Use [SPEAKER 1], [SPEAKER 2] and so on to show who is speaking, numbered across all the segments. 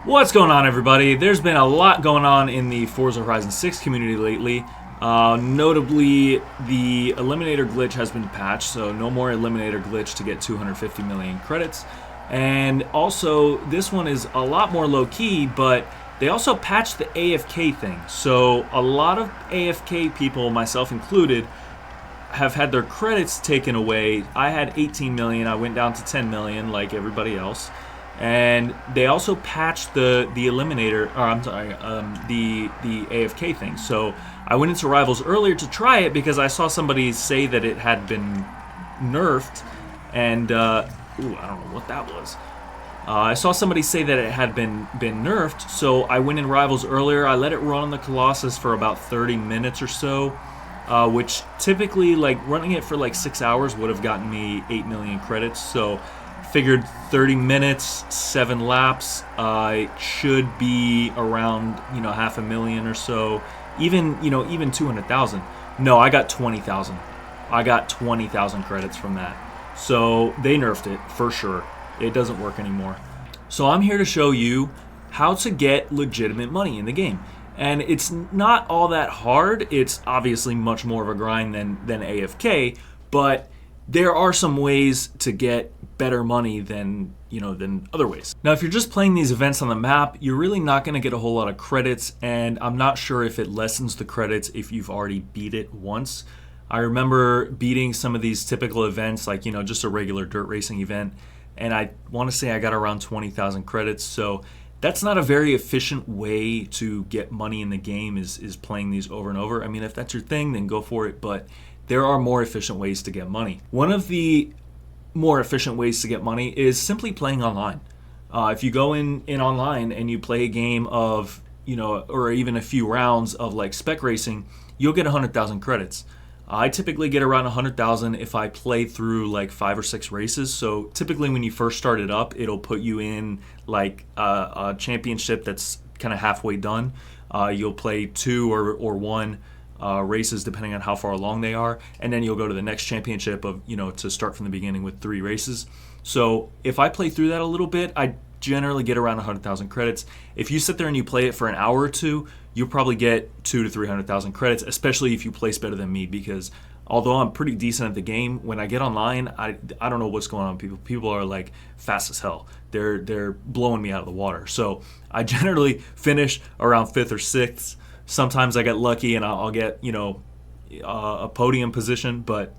[SPEAKER 1] What's going on, everybody? There's been a lot going on in the Forza Horizon 6 community lately. Notably, the Eliminator glitch has been patched, so no more Eliminator glitch to get 250 million credits. And also, this one is a lot more low-key, but they also patched the AFK thing. So a lot of AFK people, myself included, have had their credits taken away. I had 18 million, I went down to 10 million like everybody else. And they also patched the Eliminator, or I'm sorry, the AFK thing. So I went into Rivals earlier to try it because I saw somebody say that it had been nerfed, and I don't know what that was. I saw somebody say that it had been nerfed, so I went in Rivals earlier. I let it run on the Colossus for about 30 minutes or so, which typically, like, running it for like 6 hours would have gotten me 8 million credits. So figured 30 minutes, 7 laps, should be around, half a million or so, even 200,000. No, I got 20,000. I got 20,000 credits from that. So they nerfed it for sure. It doesn't work anymore. So I'm here to show you how to get legitimate money in the game. And it's not all that hard. It's obviously much more of a grind than AFK, but there are some ways to get better money than other ways. Now, if you're just playing these events on the map, you're really not going to get a whole lot of credits, and I'm not sure if it lessens the credits if you've already beat it once. I remember beating some of these typical events, like just a regular dirt racing event, and I want to say I got around 20,000 credits. So that's not a very efficient way to get money in the game, is playing these over and over. I mean, if that's your thing, then go for it, but there are more efficient ways to get money. One of the more efficient ways to get money is simply playing online. If you go in online and you play a game of, or even a few rounds of like spec racing, you'll get 100,000 credits. I typically get around 100,000 if I play through like 5 or 6 races. So typically when you first start it up, it'll put you in like a championship that's kind of halfway done. You'll play 2 or 1 races depending on how far along they are, and then you'll go to the next championship of to start from the beginning with 3 races. So if I play through that a little bit, I generally get around 100,000 credits. If you sit there and you play it for an hour or two, you'll probably get 200,000 to 300,000 credits, especially if you place better than me, because although I'm pretty decent at the game, when I get online, I don't know what's going on. People are like fast as hell. They're blowing me out of the water. So I generally finish around 5th or 6th. Sometimes I get lucky and I'll get, a podium position, but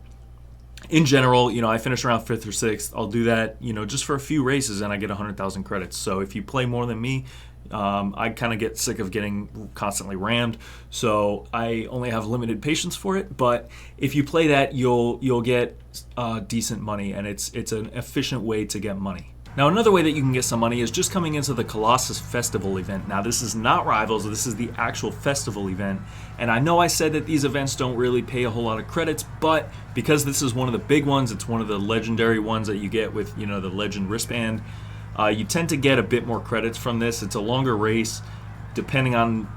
[SPEAKER 1] in general, I finish around 5th or 6th. I'll do that, just for a few races, and I get 100,000 credits. So if you play more than me, I kind of get sick of getting constantly rammed. So I only have limited patience for it. But if you play that, you'll get decent money, and it's an efficient way to get money. Now, another way that you can get some money is just coming into the Colossus Festival event. Now, this is not Rivals, this is the actual festival event. And I know I said that these events don't really pay a whole lot of credits, but because this is one of the big ones, it's one of the legendary ones that you get with, the Legend wristband, you tend to get a bit more credits from this. It's a longer race. Depending on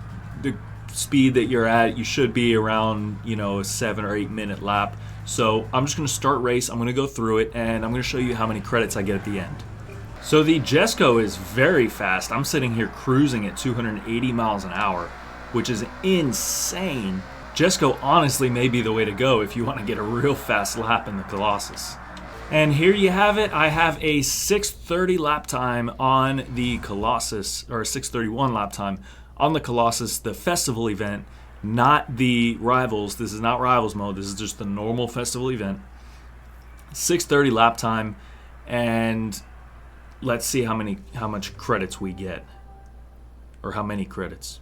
[SPEAKER 1] the speed that you're at, you should be around, a 7 or 8 minute lap. So I'm just going to start race, I'm going to go through it, and I'm going to show you how many credits I get at the end. So the Jesco is very fast. I'm sitting here cruising at 280 miles an hour, which is insane. Jesco honestly may be the way to go if you want to get a real fast lap in the Colossus. And here you have it. I have a 6:30 lap time on the Colossus, or a 6:31 lap time on the Colossus, the festival event, not the Rivals. This is not Rivals mode. This is just the normal festival event. 6:30 lap time, and let's see how much credits we get, or how many credits.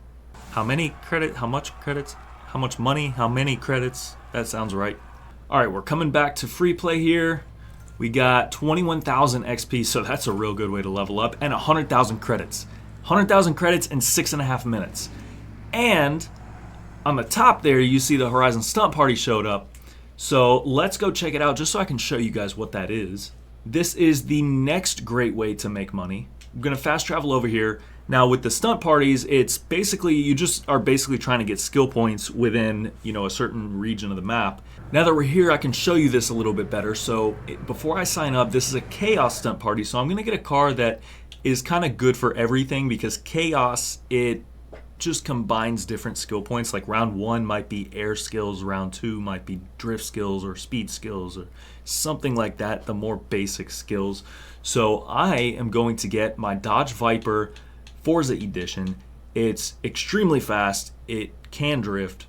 [SPEAKER 1] How much credits? How much money? How many credits? That sounds right. All right, we're coming back to free play here. We got 21,000 XP, so that's a real good way to level up, and 100,000 credits. 100,000 credits in 6.5 minutes. And on the top there, you see the Horizon Stunt Party showed up. So let's go check it out just so I can show you guys what that is. This is the next great way to make money. I'm going to fast travel over here. Now with the stunt parties, it's basically, you just are basically trying to get skill points within, a certain region of the map. Now that we're here, I can show you this a little bit better. So before I sign up, this is a chaos stunt party. So I'm going to get a car that is kind of good for everything because chaos, it just combines different skill points. Like round 1 might be air skills, round 2 might be drift skills or speed skills or something like that, the more basic skills. So I am going to get my Dodge Viper Forza edition. It's extremely fast, it can drift,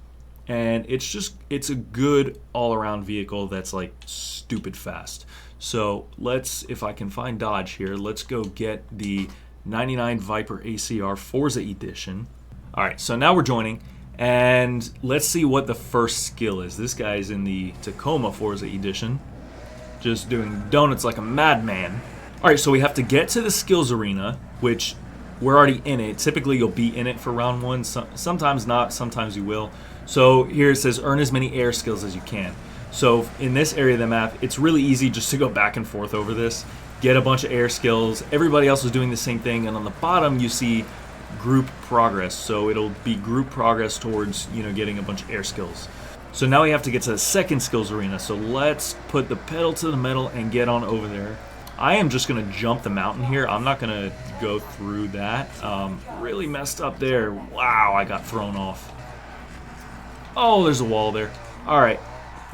[SPEAKER 1] and it's a good all-around vehicle that's like stupid fast. So if I can find Dodge here, let's go get the 99 Viper ACR Forza edition. All right, so now we're joining, and let's see what the first skill is. This guy's in the Tacoma Forza edition, just doing donuts like a madman. All right, so we have to get to the skills arena, which we're already in it. Typically, you'll be in it for round 1. Sometimes not, sometimes you will. So here it says earn as many air skills as you can. So in this area of the map, it's really easy just to go back and forth over this, get a bunch of air skills. Everybody else is doing the same thing, and on the bottom you see group progress. So it'll be group progress towards, getting a bunch of air skills. So now we have to get to the second skills arena. So let's put the pedal to the metal and get on over there. I am just going to jump the mountain here. I'm not going to go through that. Really messed up there. Wow, I got thrown off. Oh, there's a wall there. All right,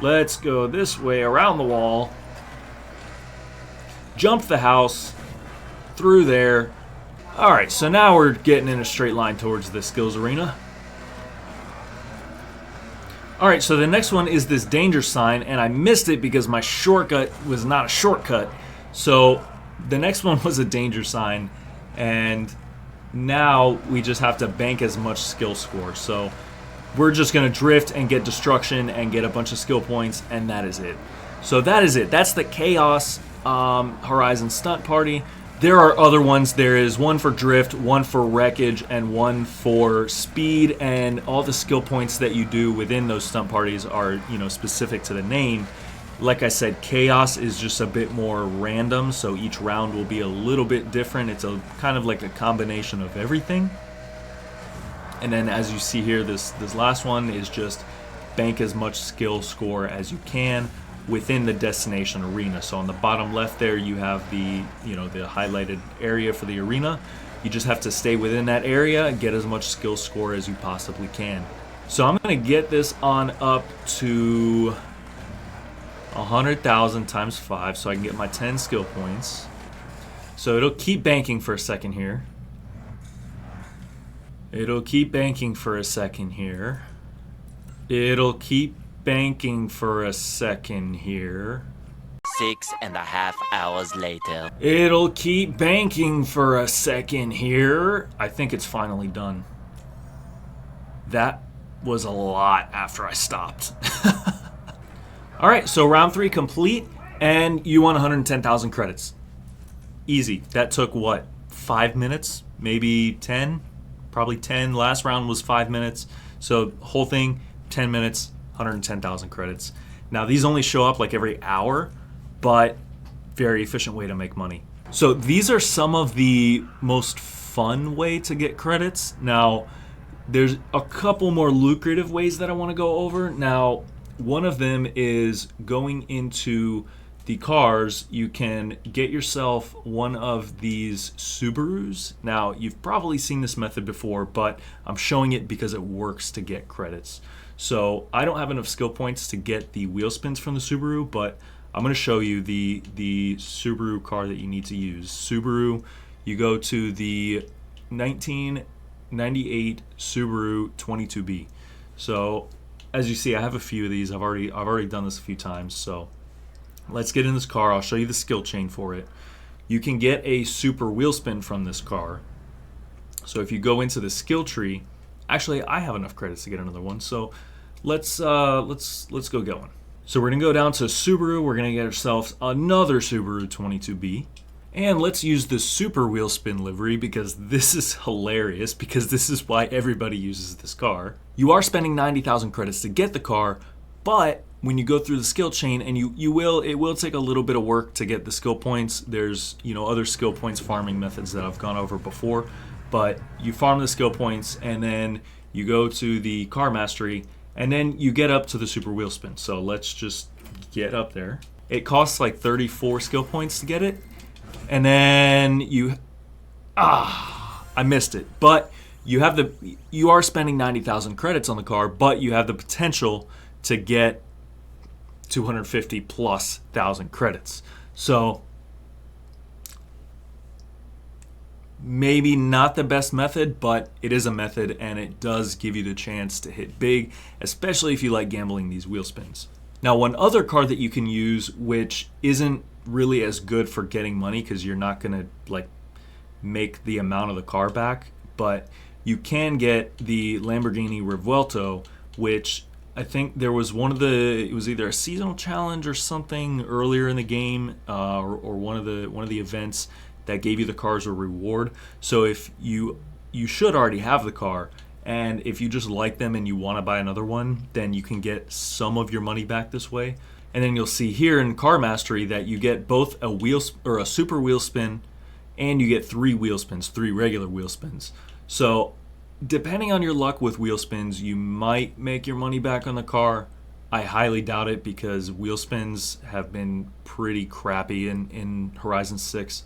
[SPEAKER 1] let's go this way around the wall. Jump the house through there. All right, so now we're getting in a straight line towards the skills arena. All right, so the next one is this danger sign, and I missed it because my shortcut was not a shortcut. So the next one was a danger sign, and now we just have to bank as much skill score. So we're just going to drift and get destruction and get a bunch of skill points, and that is it. So that is it. That's the Chaos Horizon Stunt Party. There are other ones. There is one for drift, one for wreckage, and one for speed, and all the skill points that you do within those stunt parties are, specific to the name. Like I said, Chaos is just a bit more random, so each round will be a little bit different. It's a kind of like a combination of everything. And then as you see here, this last one is just bank as much skill score as you can within the destination arena. So on the bottom left there, you have the the highlighted area for the arena. You just have to stay within that area and get as much skill score as you possibly can. So I'm going to get this on up to 100,000 times 5 so I can get my 10 skill points. So it'll keep banking for a second here. It'll keep banking for a second here. It'll keep banking for a second here.
[SPEAKER 2] 6.5 hours later.
[SPEAKER 1] It'll keep banking for a second here. I think it's finally done. That was a lot after I stopped. All right, so round 3 complete, and you won 110,000 credits. Easy. That took, what, 5 minutes? Maybe 10? Probably 10. Last round was 5 minutes. So whole thing, 10 minutes, 110,000 credits. Now, these only show up like every hour, but very efficient way to make money. So these are some of the most fun way to get credits. Now, there's a couple more lucrative ways that I want to go over. Now, one of them is going into the cars. You can get yourself one of these Subarus. Now, you've probably seen this method before, but I'm showing it because it works to get credits. So I don't have enough skill points to get the wheel spins from the Subaru, but I'm going to show you the Subaru car that you need to use. Subaru, you go to the 1998 Subaru 22B. So as you see, I have a few of these. I've already done this a few times. So let's get in this car. I'll show you the skill chain for it. You can get a super wheel spin from this car. So if you go into the skill tree, actually I have enough credits to get another one. So let's go going. So we're gonna go down to Subaru. We're gonna get ourselves another Subaru 22B. And let's use the super wheel spin livery because this is hilarious, because this is why everybody uses this car. You are spending 90,000 credits to get the car, but when you go through the skill chain, and it will take a little bit of work to get the skill points. There's other skill points farming methods that I've gone over before, but you farm the skill points and then you go to the car mastery and then you get up to the super wheel spin. So let's just get up there. It costs like 34 skill points to get it. And then I missed it. But you are spending 90,000 credits on the car, but you have the potential to get 250 plus thousand credits. So maybe not the best method, but it is a method, and it does give you the chance to hit big, especially if you like gambling these wheel spins. Now, one other card that you can use, which isn't really as good for getting money because you're not going to like make the amount of the car back, but you can get the Lamborghini Revuelto, which I think there was it was either a seasonal challenge or something earlier in the game, or one of the events that gave you the car as a reward. So if you should already have the car, and if you just like them and you want to buy another one, then you can get some of your money back this way. And then you'll see here in Car Mastery that you get both a super wheel spin, and you get 3 wheel spins, 3 regular wheel spins. So depending on your luck with wheel spins, you might make your money back on the car. I highly doubt it because wheel spins have been pretty crappy in Horizon 6.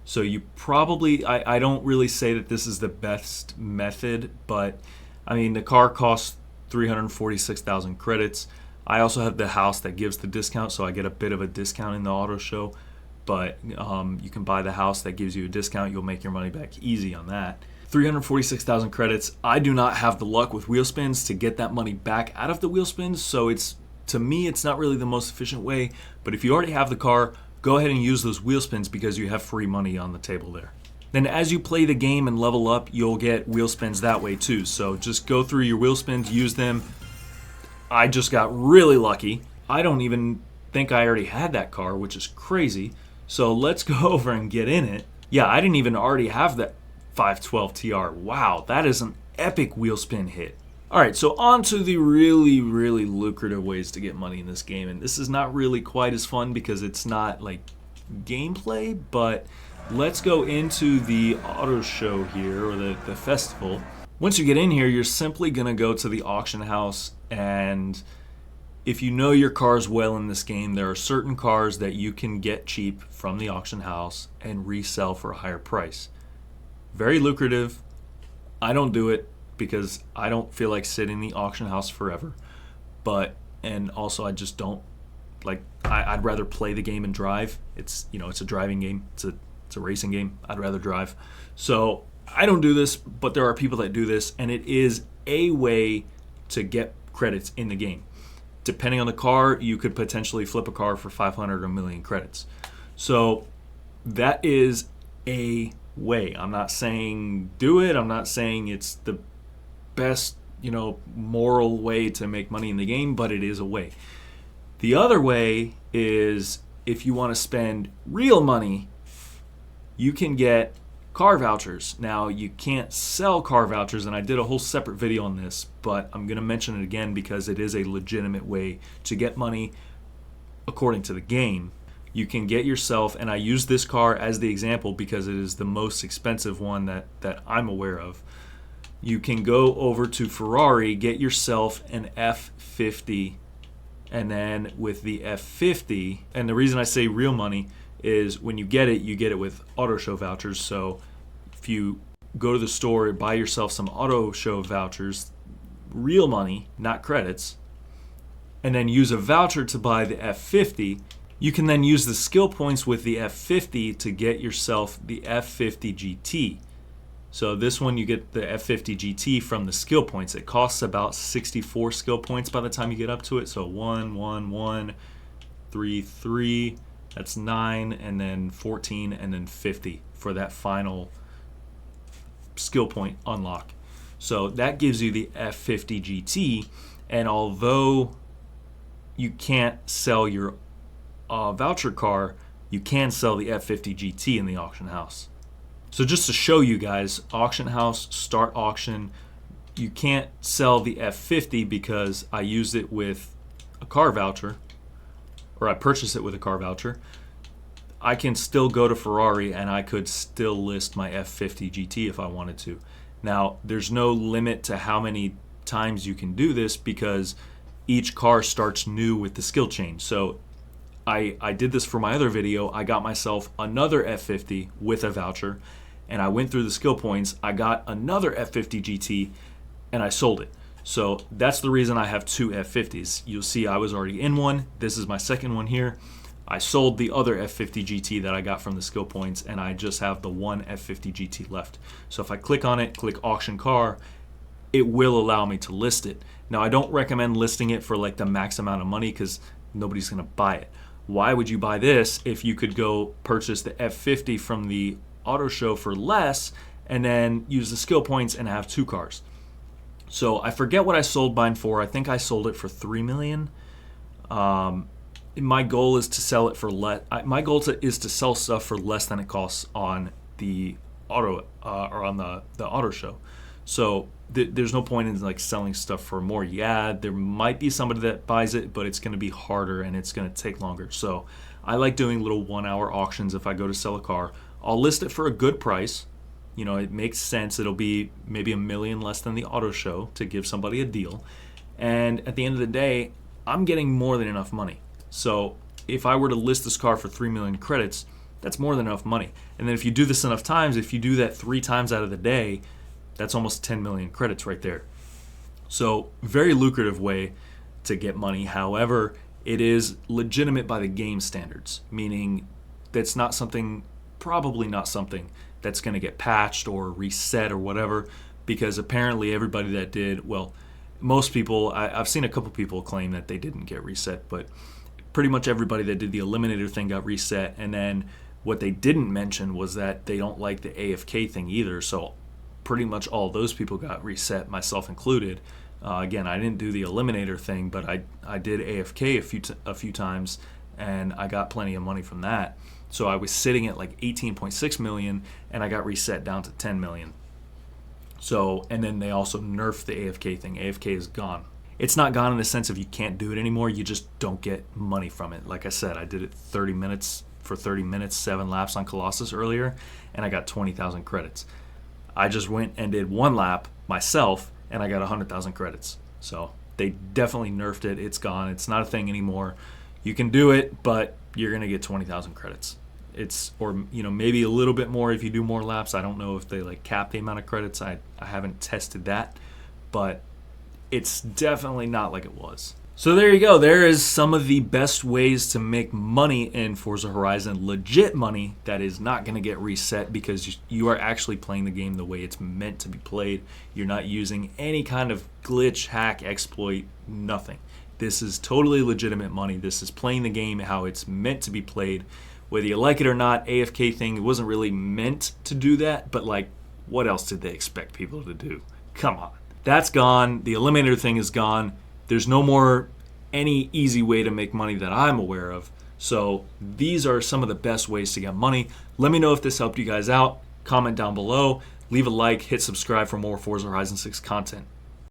[SPEAKER 1] So you probably, I don't really say that this is the best method, but I mean, the car costs 346,000 credits. I also have the house that gives the discount, so I get a bit of a discount in the auto show. But you can buy the house that gives you a discount. You'll make your money back easy on that. 346,000 credits. I do not have the luck with wheel spins to get that money back out of the wheel spins, so to me, it's not really the most efficient way. But if you already have the car, go ahead and use those wheel spins because you have free money on the table there. Then as you play the game and level up, you'll get wheel spins that way too. So just go through your wheel spins, use them. I just got really lucky. I don't even think I already had that car, which is crazy. So let's go over and get in it. Yeah, I didn't even already have that 512 TR. Wow, that is an epic wheel spin hit. All right, so on to the really, really lucrative ways to get money in this game. And this is not really quite as fun because it's not like gameplay, but let's go into the auto show here, or the festival. Once you get in here, you're simply gonna go to the auction house, and if you know your cars well in this game, there are certain cars that you can get cheap from the auction house and resell for a higher price. Very lucrative. I don't do it because I don't feel like sitting in the auction house forever. And also I just don't like, I'd rather play the game and drive. It's a driving game. It's a racing game. I'd rather drive. So I don't do this, but there are people that do this, and it is a way to get credits in the game. Depending on the car, you could potentially flip a car for 500 or 1,000,000 credits. So that is a way. I'm not saying do it. I'm not saying it's the best, moral way to make money in the game, but it is a way. The other way is if you want to spend real money, you can get car vouchers. Now, you can't sell car vouchers, and I did a whole separate video on this, but I'm going to mention it again because it is a legitimate way to get money according to the game. You can get yourself, and I use this car as the example because it is the most expensive one that I'm aware of. You can go over to Ferrari, get yourself an F50, and then with the F50, and the reason I say real money is when you get it with auto show vouchers. So if you go to the store, buy yourself some auto show vouchers, real money, not credits, and then use a voucher to buy the F50, you can then use the skill points with the F50 to get yourself the F50 GT. So this one, you get the F50 GT from the skill points. It costs about 64 skill points by the time you get up to it. So 1, 1, 1, 3, 3, that's 9, and then 14, and then 50 for that final skill point unlock. So that gives you the F50 GT, and although you can't sell your voucher car, you can sell the F50 GT in the auction house. So just to show you guys, auction house, start auction, you can't sell the F50 because I used it with a car voucher, or I purchased it with a car voucher. I can still go to Ferrari and I could still list my F50 GT if I wanted to. Now, there's no limit to how many times you can do this because each car starts new with the skill change. So I did this for my other video. I got myself another F50 with a voucher, and I went through the skill points, I got another F50 GT and I sold it. So that's the reason I have two F50s. You'll see I was already in one. This is my second one here. I sold the other F50 GT that I got from the skill points, and I just have the one F50 GT left. So if I click on it, click auction car, it will allow me to list it. Now, I don't recommend listing it for like the max amount of money because nobody's going to buy it. Why would you buy this if you could go purchase the F50 from the auto show for less and then use the skill points and have two cars? So I forget what I sold mine for. I think I sold it for $3 million. My goal is to sell it for less. My goal is to sell stuff for less than it costs on the auto or on the auto show. So there's no point in like selling stuff for more. Yeah, there might be somebody that buys it, but it's going to be harder and it's going to take longer. So I like doing little 1-hour auctions. If I go to sell a car, I'll list it for a good price. You know, it makes sense. It'll be maybe $1 million less than the auto show to give somebody a deal. And at the end of the day, I'm getting more than enough money. So if I were to list this car for 3 million credits, that's more than enough money. And then if you do this enough times, if you do that 3 times out of the day, that's almost 10 million credits right there. So very lucrative way to get money. However, it is legitimate by the game standards, meaning that's not something, probably not something that's going to get patched or reset or whatever, because apparently everybody that did, well, most people, I've seen a couple people claim that they didn't get reset, but pretty much everybody that did the eliminator thing got reset. And then what they didn't mention was that they don't like the AFK thing either. So pretty much all those people got reset, myself included. Again, I didn't do the eliminator thing, but I did AFK a few times, and I got plenty of money from that. So I was sitting at like 18.6 million, and I got reset down to 10 million. So, and then they also nerfed the AFK thing. AFK is gone. It's not gone in the sense of you can't do it anymore. You just don't get money from it. Like I said, I did it 30 minutes, 7 laps on Colossus earlier, and I got 20,000 credits. I just went and did 1 lap myself, and I got 100,000 credits. So they definitely nerfed it. It's gone. It's not a thing anymore. You can do it, but you're going to get 20,000 credits. It's, or, you know, maybe a little bit more if you do more laps. I don't know if they like cap the amount of credits. I haven't tested that, but it's definitely not like it was. So there you go. There is some of the best ways to make money in Forza Horizon. Legit money that is not going to get reset because you are actually playing the game the way it's meant to be played. You're not using any kind of glitch, hack, exploit, nothing. This is totally legitimate money. This is playing the game how it's meant to be played. Whether you like it or not, AFK thing, it wasn't really meant to do that, but like, what else did they expect people to do? Come on. That's gone. The eliminator thing is gone. There's no more any easy way to make money that I'm aware of. So these are some of the best ways to get money. Let me know if this helped you guys out. Comment down below. Leave a like. Hit subscribe for more Forza Horizon 6 content.